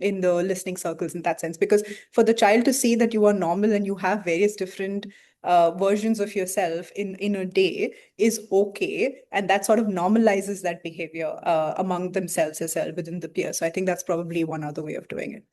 in the listening circles, in that sense, because for the child to see that you are normal and you have various different versions of yourself in a day is okay, and that sort of normalizes that behavior among themselves as well within the peer. So I think that's probably one other way of doing it.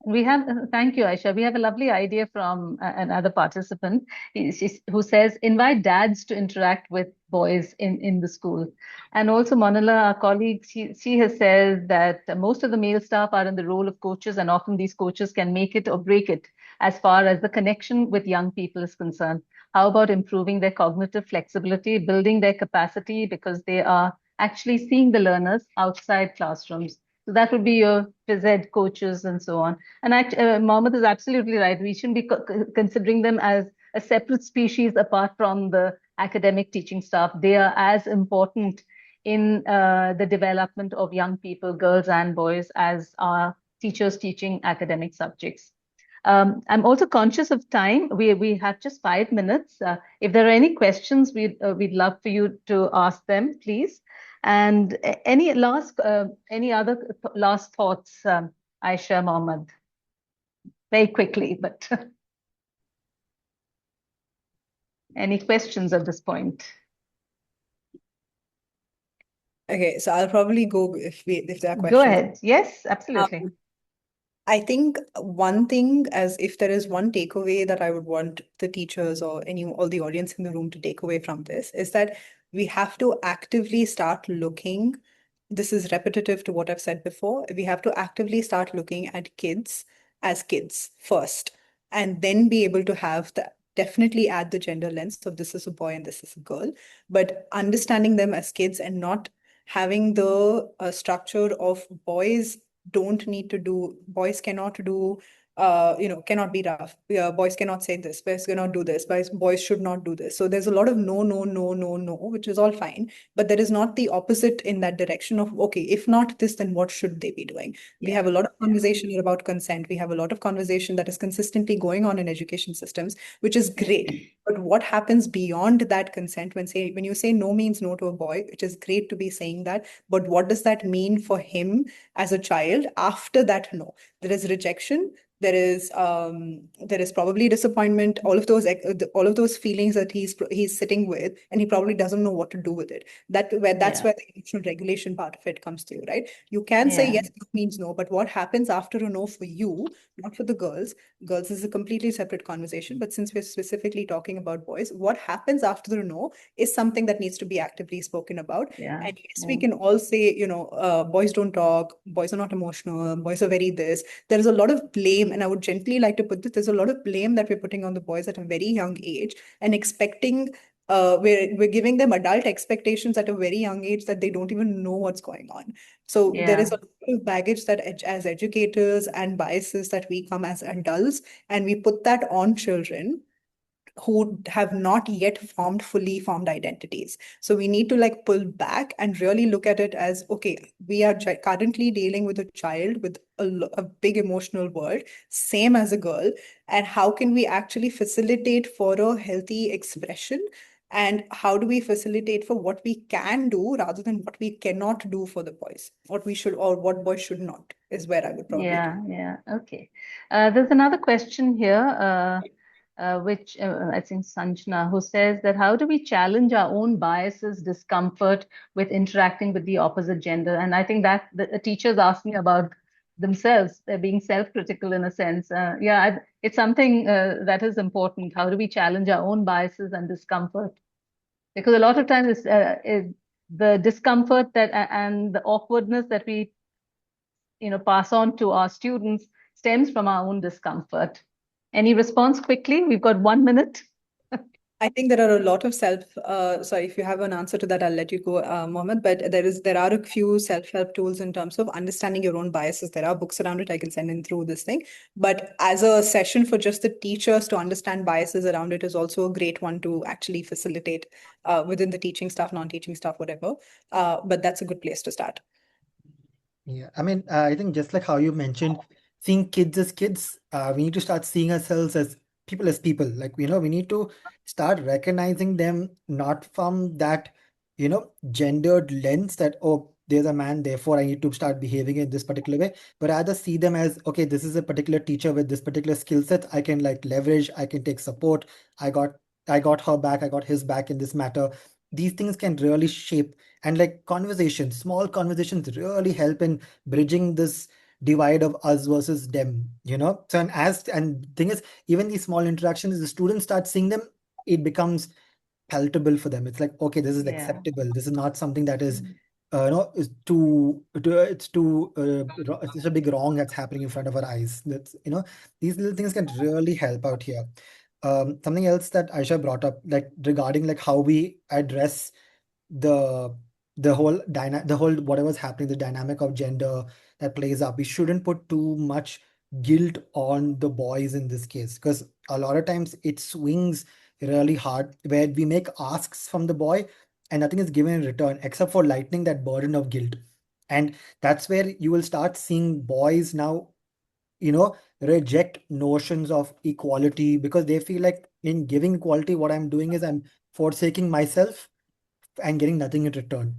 We have, thank you, Aisha. We have a lovely idea from another participant who says, invite dads to interact with boys in the school. And also, Manala, our colleague, she has said that most of the male staff are in the role of coaches, and often these coaches can make it or break it as far as the connection with young people is concerned. How about improving their cognitive flexibility, building their capacity because they are actually seeing the learners outside classrooms? So that would be your phys ed coaches and so on. And Mohammed is absolutely right. We shouldn't be considering them as a separate species apart from the academic teaching staff. They are as important in the development of young people, girls and boys, as are teachers teaching academic subjects. I'm also conscious of time. We have just 5 minutes. If there are any questions, we'd love for you to ask them, please. And any other last thoughts, Aisha, Mohammed? Very quickly, but any questions at this point? Okay, so I'll probably go if there are Go questions. ahead. Yes, absolutely. I think one thing, as if there is one takeaway that I would want the teachers or all the audience in the room to take away from this, is that we have to actively start looking. This is repetitive to what I've said before. We have to actively start looking at kids as kids first, and then be able to have the definitely add the gender lens. So this is a boy and this is a girl, but understanding them as kids and not having the structure of boys cannot do cannot be rough. Boys cannot say this, boys cannot do this, boys should not do this. So there's a lot of no, no, no, no, no, which is all fine. But there is not the opposite in that direction of, okay, if not this, then what should they be doing? We Yeah. have a lot of conversation here about consent. We have a lot of conversation that is consistently going on in education systems, which is great. But what happens beyond that consent when you say no means no to a boy, it is great to be saying that. But what does that mean for him as a child after that no? There is rejection, there is probably disappointment, all of those feelings that he's sitting with, and he probably doesn't know what to do with it. That's Yeah. where the emotional regulation part of it comes through, right? You can say Yeah. yes, no means no, but what happens after a no for you, not for the girls? Girls is a completely separate conversation, but since we're specifically talking about boys, what happens after a no is something that needs to be actively spoken about. Yeah. And yes, we can all say, boys don't talk, boys are not emotional, boys are very this. There is a lot of blame, and I would gently like to put this, there's a lot of blame that we're putting on the boys at a very young age and expecting we're giving them adult expectations at a very young age that they don't even know what's going on. So there Yeah. is a lot of baggage that as educators and biases that we come as adults, and we put that on children who have not yet fully formed identities. So we need to like pull back and really look at it as, okay, we are currently dealing with a child with a big emotional world, same as a girl. And how can we actually facilitate for a healthy expression? And how do we facilitate for what we can do rather than what we cannot do for the boys? What we should or what boys should not is where I would probably Yeah. Yeah. Okay. There's another question here, which I think Sanjana, who says that how do we challenge our own biases, discomfort with interacting with the opposite gender? And I think that the teacher's asking about themselves. They're being self-critical in a sense. It's something that is important. How do we challenge our own biases and discomfort? Because a lot of times the discomfort and the awkwardness that we pass on to our students stems from our own discomfort. Any response quickly? We've got 1 minute. I think there are a lot of sorry, if you have an answer to that, I'll let you go, Mohammed. But there are a few self-help tools in terms of understanding your own biases. There are books around it. I can send in through this thing. But as a session for just the teachers to understand biases around it is also a great one to actually facilitate within the teaching staff, non-teaching staff, whatever. But that's a good place to start. Yeah, I mean, I think just like how you mentioned, seeing kids as kids, we need to start seeing ourselves as people. Like, we need to start recognizing them not from that, gendered lens that, oh, there's a man, therefore I need to start behaving in this particular way, but rather see them as, okay, this is a particular teacher with this particular skill set. I can like leverage, I can take support. I got, I got her back, I got his back in this matter. These things can really shape, and like conversations, small conversations really help in bridging this divide of us versus them. So and thing is, even these small interactions, the students start seeing them, it becomes palatable for them. It's like, okay, this is Yeah. acceptable. This is not something that is is it's just a big wrong that's happening in front of our eyes. These little things can really help out here. Something else that Aisha brought up, like regarding like how we address the the whole whatever's happening, the dynamic of gender that plays up. We shouldn't put too much guilt on the boys in this case, because a lot of times it swings really hard where we make asks from the boy and nothing is given in return except for lightening that burden of guilt. And that's where you will start seeing boys now reject notions of equality because they feel like in giving equality, what I'm doing is I'm forsaking myself and getting nothing in return.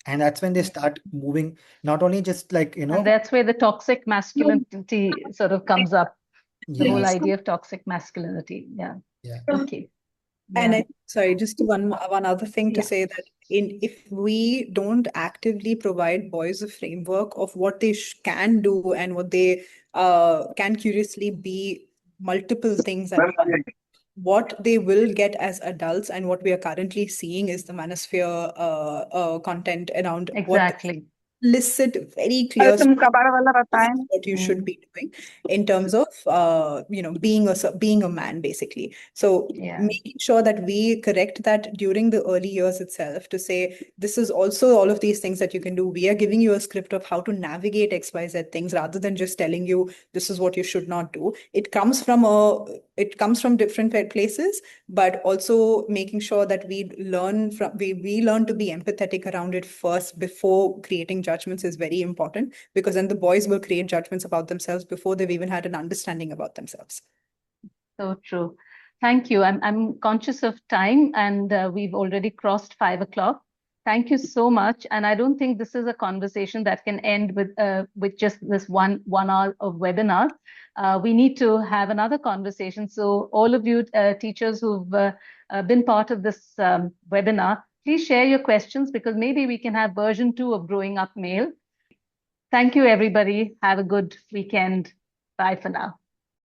And that's when they start moving, not only just like, And that's where the toxic masculinity sort of comes up. The whole yes, idea of toxic masculinity. Yeah. yeah, Okay. And Yeah. sorry, just one other thing to Yeah. say that if we don't actively provide boys a framework of what they can do and what they can curiously be multiple things at once, what they will get as adults and what we are currently seeing is the manosphere content around what Exactly. explicit, very clear what you should Mm. be doing in terms of being a man basically. So Yeah. making sure that we correct that during the early years itself to say this is also all of these things that you can do. We are giving you a script of how to navigate XYZ things rather than just telling you this is what you should not do. It comes from different places, but also making sure that we learn to be empathetic around it first before creating judgments is very important, because then the boys will create judgments about themselves before they've even had an understanding about themselves. So true. Thank you. I'm conscious of time, and we've already crossed 5 o'clock. Thank you so much. And I don't think this is a conversation that can end with just this one hour of webinar. We need to have another conversation. So all of you teachers who've been part of this webinar, please share your questions because maybe we can have version 2 of Growing Up Male. Thank you, everybody. Have a good weekend. Bye for now.